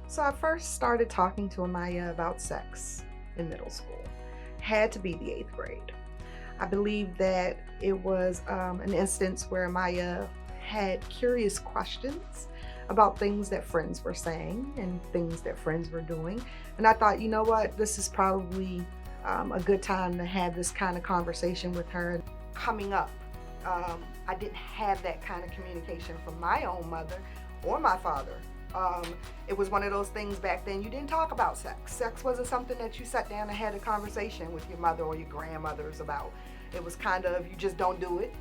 So I first started talking to Amaya about sex in middle school. Had to be the eighth grade. I believe that it was an instance where Amaya had curious questions about things that friends were saying and things that friends were doing. And I thought, you know what, this is probably a good time to have this kind of conversation with her. Coming up, I didn't have that kind of communication from my own mother or my father. Um, it was one of those things back then, you didn't talk about sex. Sex wasn't something that you sat down and had a conversation with your mother or your grandmothers about. It was kind of, you just don't do it.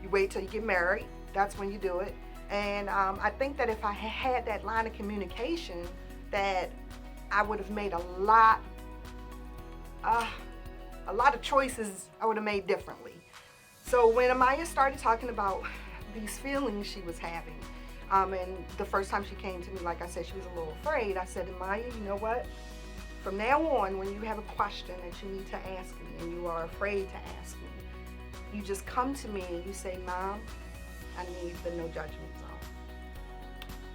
You wait till you get married, that's when you do it. And I think that if I had that line of communication, that I would have made uh, a lot of choices I would have made differently. So when Amaya started talking about these feelings she was having, and the first time she came to me, like I said, she was a little afraid. I said, Amaya, you know what? From now on, when you have a question that you need to ask me and you are afraid to ask me, you just come to me and you say, Mom, I need the no judgment zone.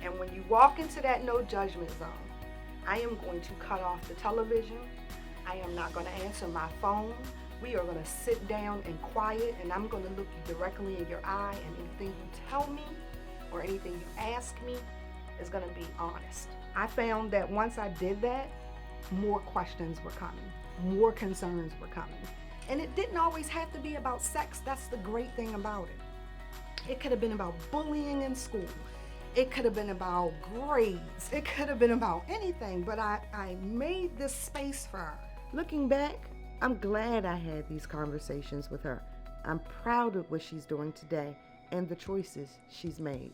And when you walk into that no judgment zone, I am going to cut off the television. I am not going to answer my phone. We are going to sit down and quiet, and I'm going to look you directly in your eye, and anything you tell me or anything you ask me is going to be honest. I found that once I did that, more questions were coming, more concerns were coming. And it didn't always have to be about sex. That's the great thing about it. It could have been about bullying in school. It could have been about grades. It could have been about anything, but I made this space for her. Looking back, I'm glad I had these conversations with her. I'm proud of what she's doing today and the choices she's made.